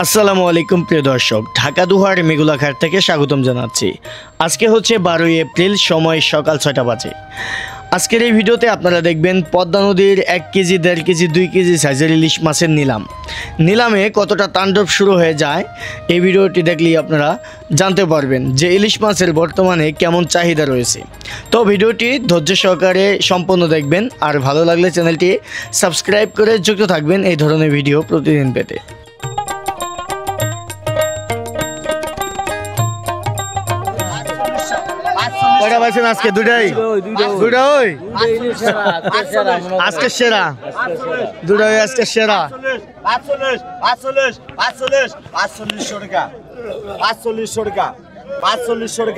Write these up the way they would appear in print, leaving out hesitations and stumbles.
আসসালামু আলাইকুম প্রিয় দর্শক, ঢাকা দুহার মেঘুলাঘাট থেকে স্বাগতম জানাচ্ছি। আজকে হচ্ছে 12 এপ্রিল, সময় সকাল 6টা বাজে। আজকের এই ভিডিওতে আপনারা দেখবেন পদ্মা নদীর 1 কেজি, 1.5 কেজি, 2 কেজি সাইজের ইলিশ মাছের নিলামে কতটা তাণ্ডব শুরু হয়ে যায়। এই ভিডিওটি দেখলেই আপনারা জানতে পারবেন যে ইলিশ মাছের বর্তমানে কেমন চাহিদা রয়েছে। তো ভিডিওটি ধৈর্য সহকারে সম্পূর্ণ দেখবেন, আর ভালো লাগলে চ্যানেলটি সাবস্ক্রাইব করে যুক্ত থাকবেন এই ধরনের ভিডিও প্রতিদিন পেতে। কয়টা পাইছেন আজকে? দুটাই আজকে সেরা, দুটাই আজকে সেরা। 45 টাকা 45 টাকা 45 টাকা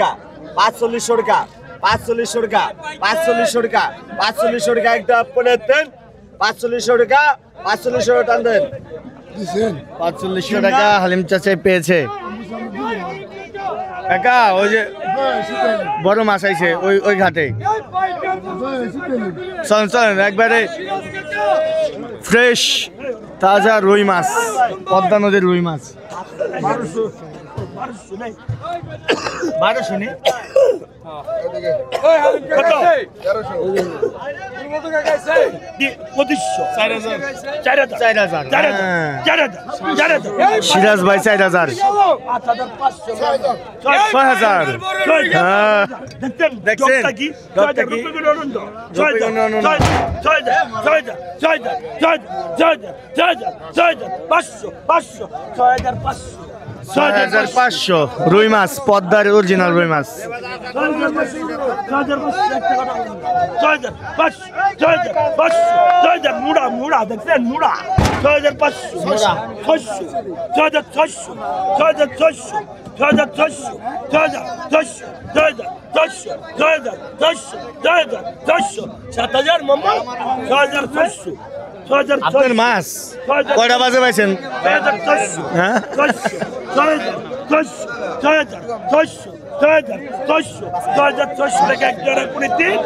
45 টাকা 45 টাকা 45 টাকা 45 টাকা একটা পনেরো দেন। 45 টাকা 45 টাকা টান দেন। 45 টাকা হালিম চাচাই পেয়েছে। কাকা ওই যে বড় মাছ আইছে ওই ঘাটে, চলেন একবারে ফ্রেশ তাজা রুই মাছ, পদ্মা নদীর রুই মাছ। 1200 নেই সিরাজ ভাই 4000 6000 দেখছেন রুই মাছ, পদ্মার অরিজিনাল রুই মাছ। মুড়া দেখছেন, মুড়া 7000 মামা 6600 আপনার মাছ কয়টা বাজে পাইছেন? হ্যাঁ 6600 টাকা একটা করে দিন।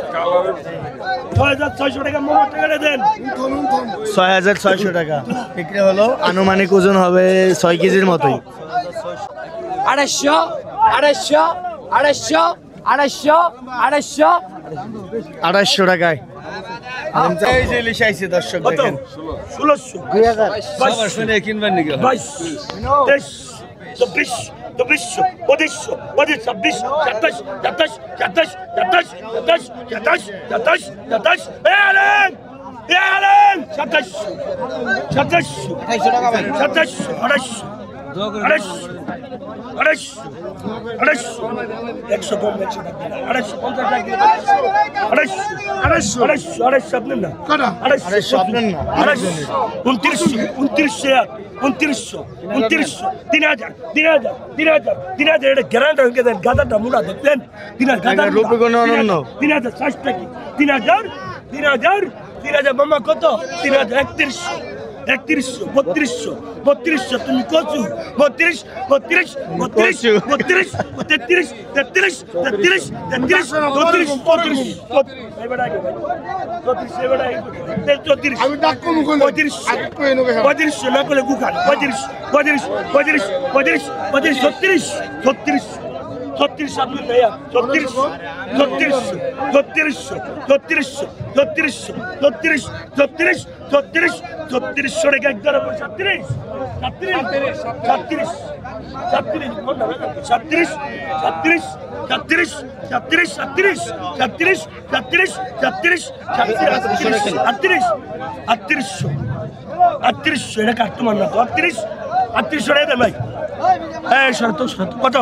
6600 টাকা মোমো টাকা দেন। 6600 টাকা বিক্রি হলো। আনুমানিক ওজন হবে 6 কেজির মতোই। 250 টাকায় এই যে ইলিশ আইছে দর্শক দেখেন। 1600 2000 সবার শুনে কিনবেন নাকি? 22 23 24 25 26 27 27 27 27 27 27 27 এলেন 27 27 2800 টাকা ভাই। 27 28 100 কম বেশি না 250 টাকা 250 আপনার না 250 আপনার না 2900 3000 এটা গ্যারান্টি হয়ে গেছে। গাদাটা মুড়া দেখলেন 3000 রূপে কোনো অনন্য 3060 টাকা 3000 মামা কত 3000 3100 3200 তুমি কচু 32 না করলে গুখান 36 আপনি ভাইয়া 3600 টাকা এক ধরে 3800 এটা কাটতে মান না তো 3800 টাকা দেন ভাই। এই শর্ত কত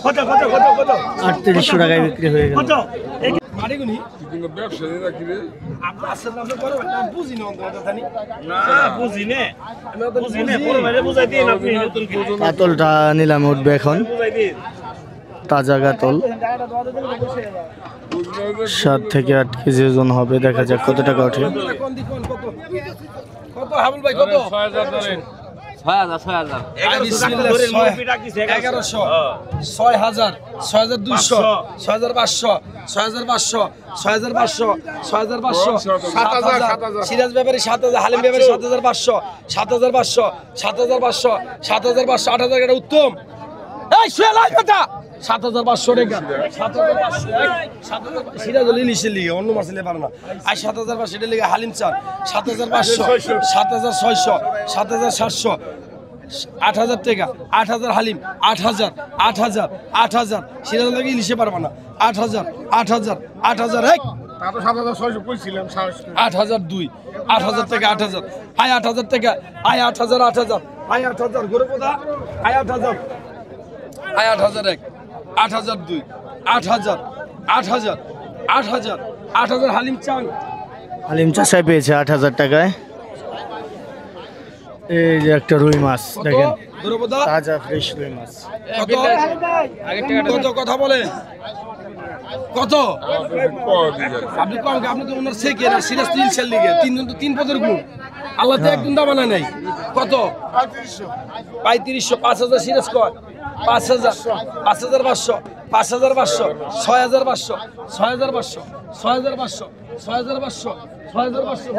3800 টাকায় বিক্রি হয়ে গেল। কত মারিগুনি কিন্তু ব্যবসায়ী রাখি রে আপনি আসল নাম করে না বুঝি না অন্তত জানি না বুঝি নে বড় ভাইরে বুঝাই দিন আপনি নতুন কি কাতলটা নিলামে উঠবে এখন, বুঝাই দিন তাজা কাতল। 7 থেকে 8 কেজি ওজন হবে, দেখা যাক কত টাকা ওঠে। কত হাবুল ভাই কত? 6000 ধরেন। 6000 1100 6000 6200 6500 6500 6500 6500 7000 সিরাজ ব্যাপারী 7000 হালিম ব্যাপারী 7500 7500 7500 7500 8000 টাকা উত্তম এই শুয়ে লাই কথা 7500 টাকা 7500 সিরাজ ইলিশের লিগে অন্য মাছের লিগে পারে না আর 7500 এর লিগে হালিম চান 7500 7600 7700 8000 টাকা 8000 হালিম 8000 8000 8000 সিরাজ লাগে ইলিশে পারবে না 8000 8000 8000 এক তা তো 7600 কইছিলাম 8002 8000 টাকা 8000 আয় 8000 টাকা আয় 8000 8000 আয় 8000 গরু কোথা আয় 8000 আয় 8000 এক 8002 8000 8000 8000 8000 হালিম চান হালিম চাষায় পেয়েছে 8000 টাকায়। এই যে একটা রুই মাছ দেখেন, গরু কোথা তাজা ফ্রেশ রুই মাছ। কত কথা বলে কত আপনি কম আপনি তো ওনার সেকে না সিরাজ তিন সেল লিগে তিন পদের গুণ আল্লাহ তো একদম দাম বানায় নাই কত 3500 5000 সিরাজ কর 5000 5500 5500 6500 6500 6500 6500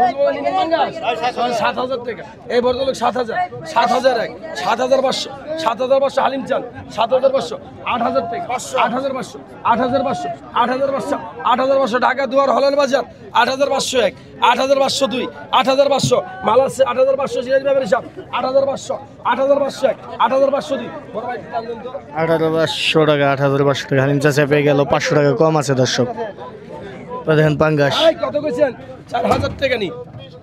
7000 টাকা এই ভদ্রলোক 7000 7000 এক 7500 7500 হালিম চান 7500 8000 টাকা 8500 8500 8500 8500 ঢাকা দুয়ার হলাল বাজার 8500 এক 8502 8500 মাল আছে 8500 সিরাজ ব্যাপারী সাহেব 8500 8500 এক 8502 বড় ভাই দাম দেন তো 18,500 টাকা 18,500 টাকা হালিম চাষায় পেয়ে গেল। 500 টাকা কম আছে দর্শক। দেখেন পাঙ্গাস এই কত কইছেন 4000 টাকা নি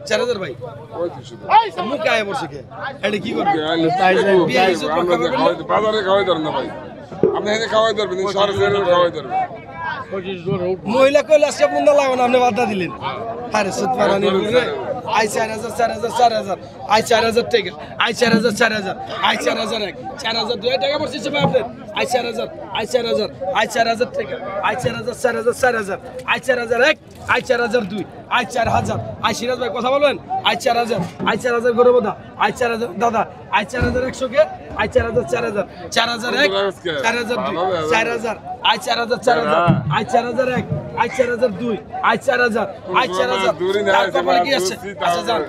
4000 ভাই মুখ আয় বসে কে এটা কি করবে বাজারে খাওয়াই ধরেন না ভাই, আপনি এখানে খাওয়াই ধরবেন, শহরে খাওয়াই ধরবেন। মহিলা কইলে আজকে আপনি না লাগবে না আপনি বাধা দিলেন আরে সুতমার আনি রে আই 4000 4000 আই 4000 টাকা আই 4000 4000 আই 4000 এক 4000 2 টাকা পড়ছে ভাই আপনার আই 4000 আই 4000 আই 4000 টাকা আই 4000 4000 আই 4000 এক আই 4000 2 আই 4000 আই সিরাজ ভাই কথা বলবেন আই 4000 গরু বোধা আই 4000 দাদা আই 4000 100 কে আই 4000 4000 এক 4000 2 4000 আই 4000 আই 4000 এক আই 4002 আই 4000 আই 4000 তারপরে কি আছে আচ্ছা যান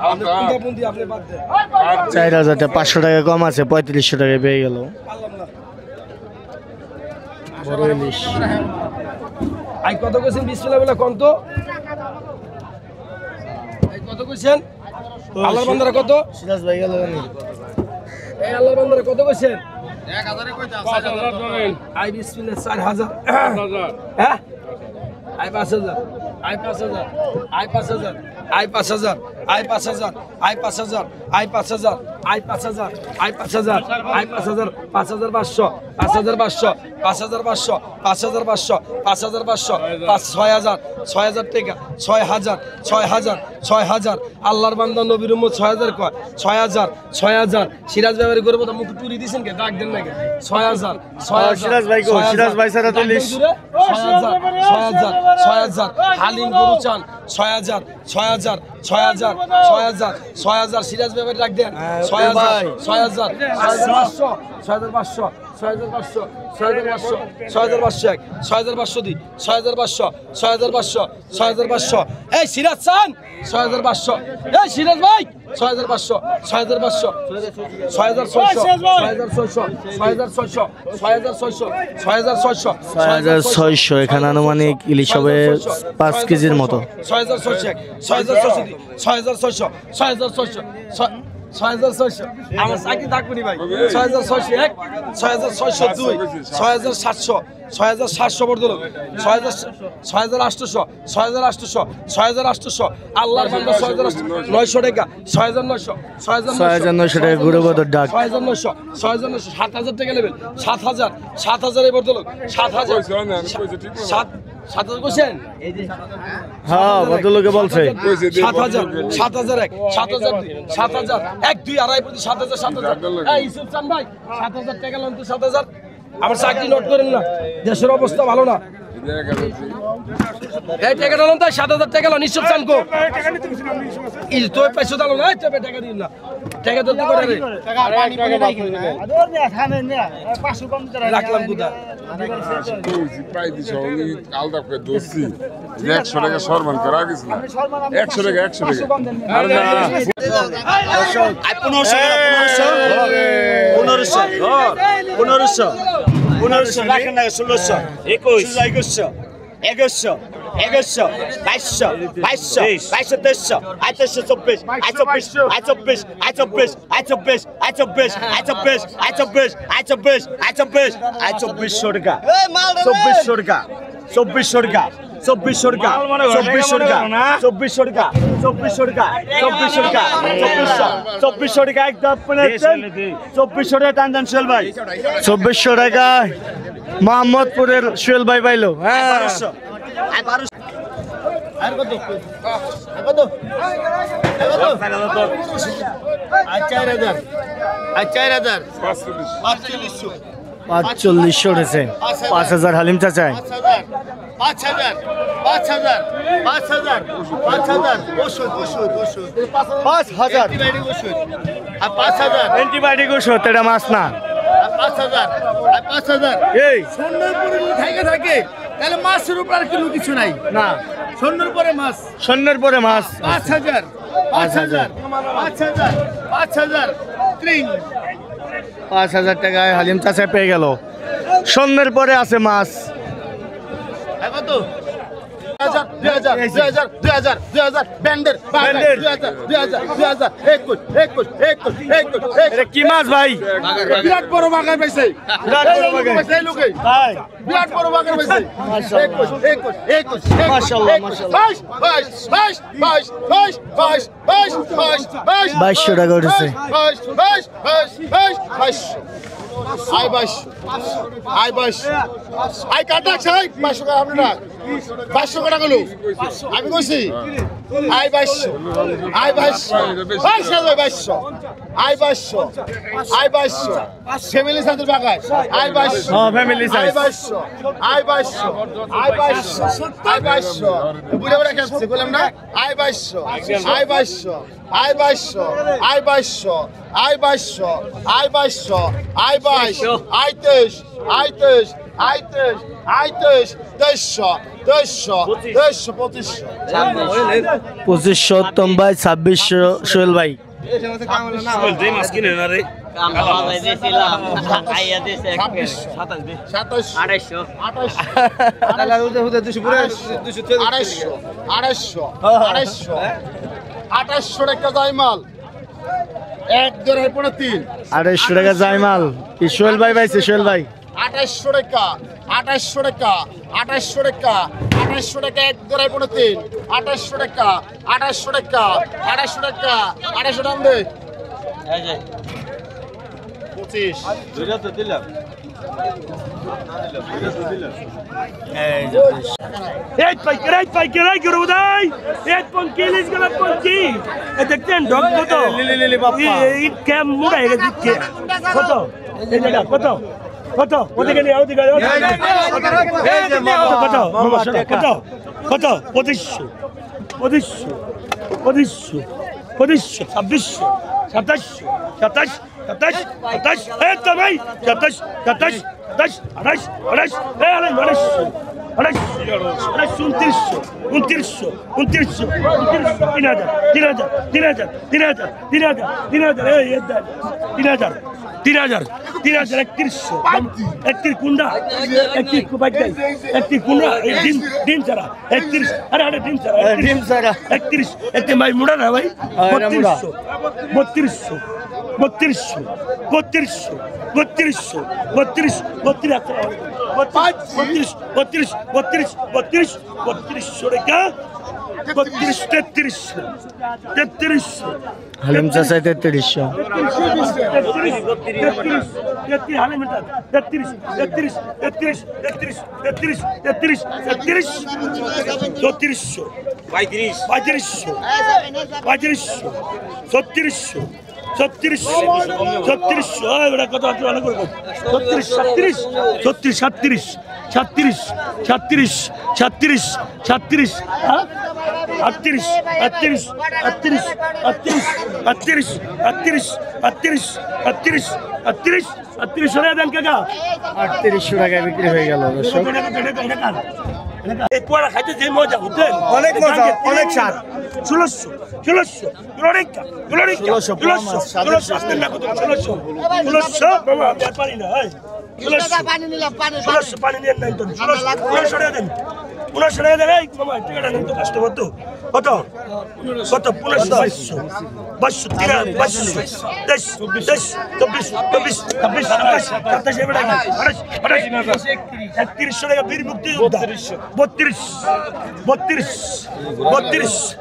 আপনি কোনটা বন্দি আপনি বাদ দেন 4000 টাকা 500 টাকা কম আছে, 3500 টাকায় পেয়ে গেল। পারলাম না বড় ইলিশ আই কত কইছেন বিসমিল্লাহ বলে কোন তো আই কত কইছেন আল্লাহর বান্দারা কত সিরাজ ভাই গেল জানি এই আল্লাহর বান্দারা কত কইছেন 5000 ধরেন। আই বিসমিল্লাহ 4000 5000 হ্যাঁ I 5000 I 5000 I 5000 I 5000 I 5000 I 5000 I 5000 I 5000 I 5000 I 5000 5500 5500 5500 5500 5500 6000 6000 টাকা 6000 6000 6000 আল্লাহর বান্দা নবীর উম্মত 6000 কয় 6000 6000 সিরাজ ব্যাপারী করব তো মুখ টুরি দিছেন কে ডাক দেন নাকি 6000 6000 সিরাজ ভাই কো, সিরাজ ভাই ছাড়া তো ইলিশ। 6000 হালিম গরু চান 6000 6000 6000 6000 6000 সিরাজ ব্যাপারী ডাক দেন 6000 6000 6500 6500 6500 6500 6500 এক 6500 দি 6500 6500 6500 এই সিরাজ চান 6500 এই সিরাজ ভাই 6500 6500 6,600 এখানে আনুমানিক ইলিশ হবে 5 কেজির মতো। 6,600 আমার চাকরি থাকবো ভাই 6,601 6,602 6,700 6,700 বর্ধল 6,800 6,800 আল্লাহর বান্দা 6,900 টাকা 6,900 6,900 টাকা গুরু বদর ডাক। 6,900 7,000 টাকা নেবেন 7,000 এই বর্ধল 7,000 7,000 কোশ্চেন হ্যাঁ ভদ্রলোকে বলছে 7,000 এক 7,000 7,000 এক 2 আড়াই প্রতি 7,000 এই ইউসুফ চান ভাই 7,000 টাকা লোন তো 7,000 আমার চাকরি নোট করেন না, দেশের অবস্থা ভালো না। এই টাকা ডালন তাই 7,000 টাকা লো নিশ্চয় চানকো এই তো পয়সা ডালন না তবে টাকা দিন না টাকা তো করে রে রাখলাম কোথা পাই দিছ উনি আলদা করে দোষী 100 টাকা সম্মান করা গেছে না 100 টাকা আরে না 1500 রাখেন না 1600 21 2100 2200 2300 চব্বিশশো টাকা মোহাম্মদপুরের সোহেল ভাই পাইলো। হ্যাঁ, পাঁচচল্লিশশো উঠেছে। 5,000 হালিম চাচাই। 5,000 অ্যান্টিবায়োটিক ওষুধ, এটা মাছ না। এই থাকে তাহলে মাছের উপর আর কিলো কিছু নাই না, সন্ন্যর পরে মাছ সন্ন্যের পরে মাছ। 5,000 5,000 5,000 5,000 3 5,000 টাকায় হালিম চাচা পেয়ে গেল। সন্ন্যের পরে আছে মাছ। কত 2,000 2,000 2,000 2,000 ব্যান্ডের 2,000 21 এটা কি মাছ ভাই? বিরাট বড় বাগান পাইছে বিরাট বড় বাগান। এই লোকে তাই বিরাট বড় বাগান পাইছে মাশাআল্লাহ। 21 মাশাআল্লাহ, মাশাআল্লাহ। 2200 টাকা উঠেছে। আই কাটা চাই 500 টাকা আপনারা 500 টাকা গেল আমি কইছি আই 2200 আই 2200 আই 2200 ফ্যামিলি সাথে বাগায় আই 2200 হ্যাঁ, ফ্যামিলি আই সাইজ। 2200 বুড়া বুড়া কাছে বললাম না I 2200 I 2200 I 2200 I 2200 I 2200 I 2200 I 22 I 23 I 23 I 23 I 23 200 2500 উত্তম ভাই, 2600 সোহেল ভাই। আড়াইশো টাকা জায়মাল 1 2 3 250 টাকা জায়মাল কি সোহেল ভাই পাইছে? সোহেল ভাই 2800 টাকা 2800 টাকা 2800 টাকা 2800 টাকা 1 2 3 2800 টাকা 2800 টাকা 2800 টাকা 2800 টাকা দে 25 দুইটা তো দিলাম এই পাইকারাই করব দাই এই পঞ্চিলিশ গলা পঞ্চি দেখতেন ডগ কত এই ক্যাম মুড়া হয়ে গেছে কত এই জায়গা কত কত ওদিকে নিয়ে ওদিকে কত কত কত 2500 2600 27 27 এই তো ভাই 27 28 কুন্ডা একটি কুন্ডা ডিম ছাড়া 31 আরে ডিম ছাড়া ডিম ছাড়া 31 একটি ভাই মুড়া না ভাই 3200 হালিম চাচা 3300 3500 36 এবারে কত আছে ভালো করে 36 37 36 37 36 37 37 হ্যাঁ 38 38 38 38 38 38 38 38 38 হলে দেন কাকা 3800 টাকায় বিক্রি হয়ে গেল দর্শক। এই পোড়া খাইতে যে মজা বুঝলেন অনেক মজা, অনেক স্বাদ। 1600 আসতেন না কত 1600 বাবা আমি আর পারি না এই 1600 পানি নিয়ে নাই তো 1600 টাকা দেন 1500 টাকা দেন এই মামা টাকাটা নেন তো কষ্ট হতো কত কত 1500 2200 3100 টাকা বীর মুক্তি যোদ্ধা 32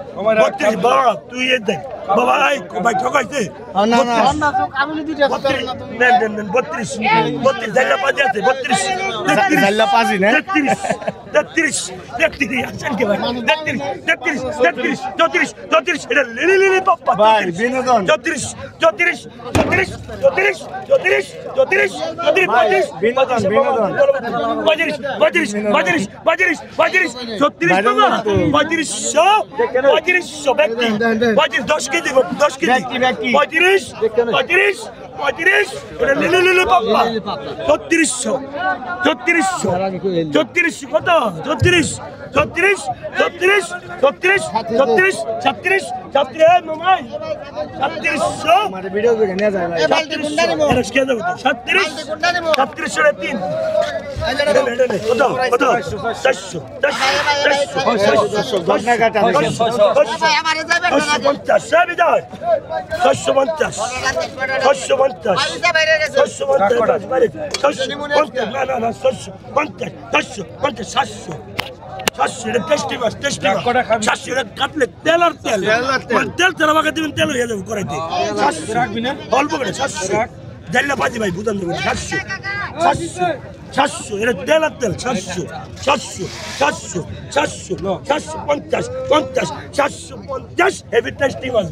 বাবা তুই এ দেখ বাবা এই ভাই ঠকাইছে না না 32 জায়গা পাঁচ আছে 32 জাল্লা পাজি না 33 আছেন কে ভাই 33 34 এটা লিলি পাপ্পা ভাই, বিনোদন। 34 বিনোদন, বিনোদন। 35 ব্যক্তি 10 কেজি 10 কেজি ব্যক্তি। 35 এটা লিলি পাপ্পা 3600 কত 36 মামাই 3700 মানে ভিডিও করে নিয়ে যায় ভাই। 700 এটা তেল আর তেল 750 হেভি টেস্টি মাছ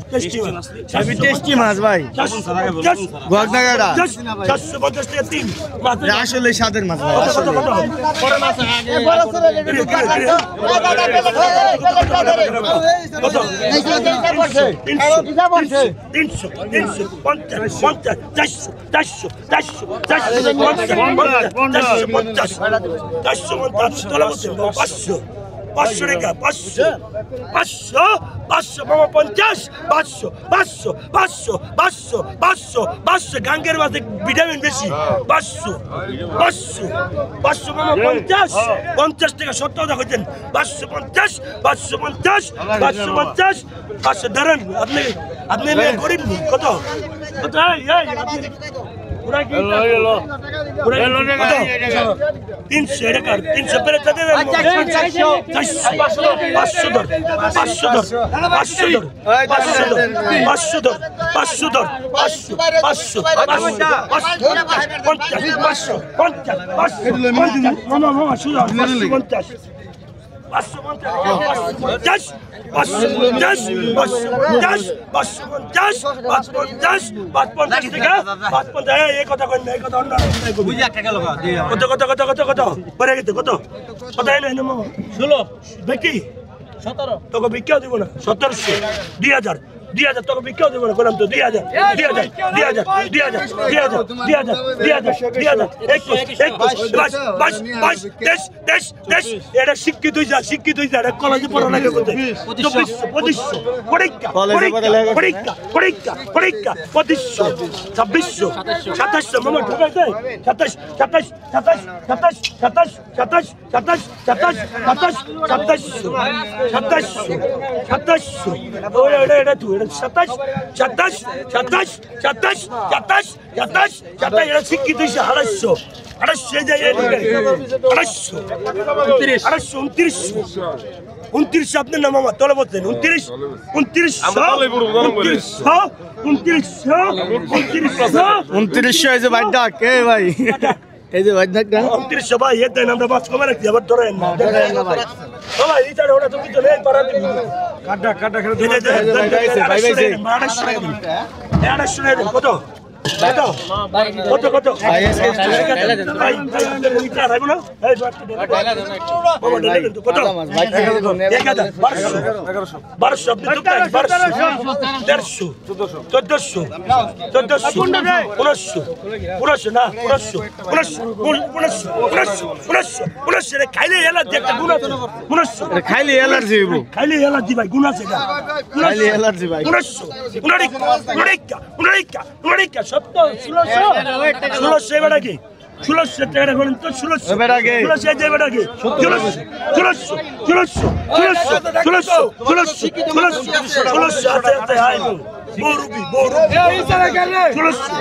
হেভি টেস্টি মাছ ভাই। গগনাগাড়া। 450 টাকা 3 মাছ এটা আসলে স্বাদের মাছ ভাই। কত কত গাঙ্গের মাঝে ভিটামিন বেশি 500 মামা 50 টাকা 70 টাকা হইতেন 550 ধরেন আপনি গরিব কত কত আপনি 300 টাকা 300 পেরে তাদের 2000 টাকা বিক্রি দেবো না করলাম তো 2000 এটা শিক্ষিত হয়েছে এটা কলেজে পড়া লাগে 2700 মামা ঠকাইছে 29 আপনার নাম আমার তলে বলছেন 2900 এই যে ভাই ডাক এ ভাই এই যে ভাই দেখটা 2900 ভাই এর দেন আমরা মাছ কমে রাখছি আবার ধরেন না ভাই ভাই এটা ওটা তুমি তো নেই পারা দিবি কাটা খেলে ভাই ভাই ভাই 800 টাকা কত কত ভাই এটা রাখো না এই কত 1100 খাইলে অ্যালার্জি ভাই গুণ আছে খাইলে অ্যালার্জি ভাই 1600 এবার কি 1600 টাকা করেন তো 1600 এবার আগে 1600 যাবে আগে 1600 হাই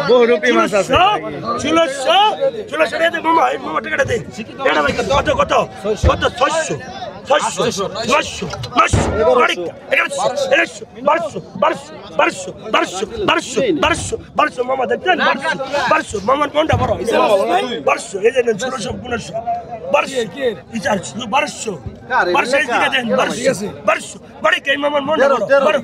বহুরূপী মাছ আছে 1600 টাকা দে মামা টাকাটা দে এটা ভাই কত 1200 মামা দেখছেন 1200 মামার মনটা বড় 1200 এই যে 1600 1200 বাড়ি কে মামার মনটা বড়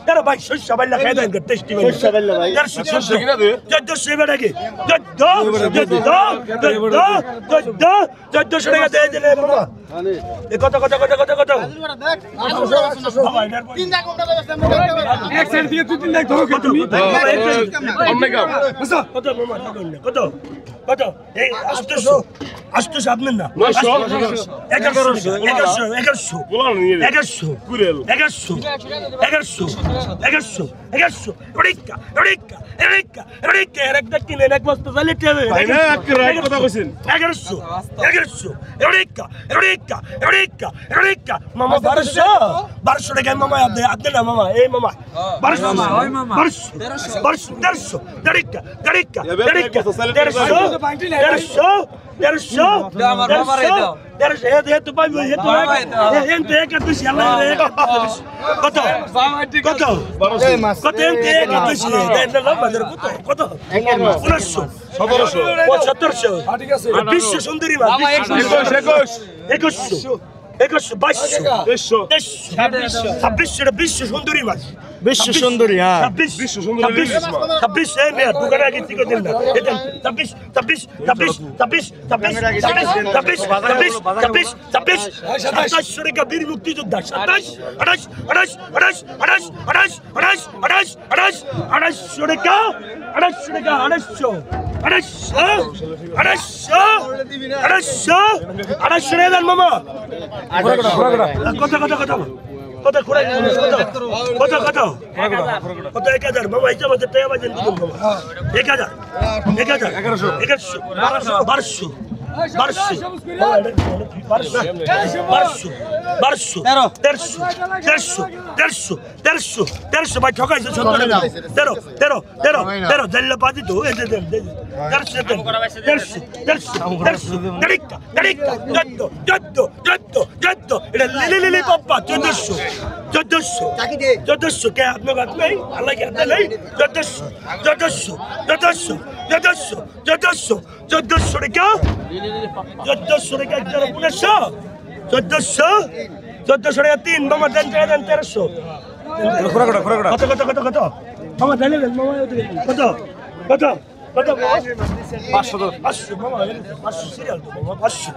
13 ভাই শস্য বাইলা খাই দেন টেস্টি ভাই শস্য বাইলা ভাই 1400 এবার আগে 1400 টাকা দিয়ে দিলে মামা এ কত এক সাইড দিয়ে তুই তিন লাখ ধরো তুমি কত এই 800 আপনার না 1200 টাকা মামা আপনি না মামা এই মামা 1700 সুন্দরী মাছ 2200 সুন্দরী মাছ বিশ্ব সুন্দরী হ্যাঁ 26 দোকানে আগে ঠিক দিন না 27 টাকা বীর মুক্তিযোদ্ধা 2800 মামা কত 1000 মামা এটা মধ্যে টাকা বাজেন 1000 1100 1200 ভাই ঠকাইছে 13 জাল্লা বাজি তো এই যে 13 এটা লিলি পাপ্পা 1400 কে আপনার কাছে নেই আল্লাহ কে হাতে নেই 1400 টাকা 1400 টাকা 1400 টাকা 3 মামা দেন 1300 কত মামা দেন মামা কত 500 মামা 500 সিরিয়াল তো মামা 500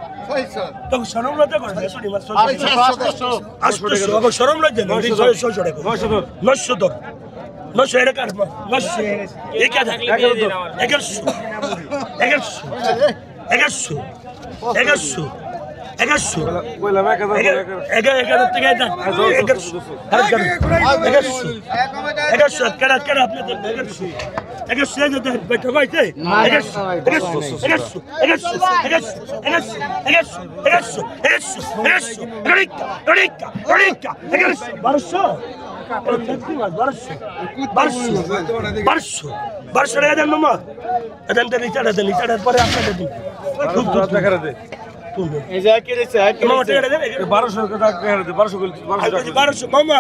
তো শরম লজ্জা করে সরি মাছ 800 শরম লজ্জা নেই 600 টাকা 900 টাকা 900 টাকা 1100 থেকে দেন 1100 কেন আপনি 1100 দেন বেটা ভাইতে 1200 টাকা দেন মামা দেন নিচাড়ার পরে আপনাদের দিন এই যে কি রেছে মামা টাকা দেন 1200 টাকা 1200 মামা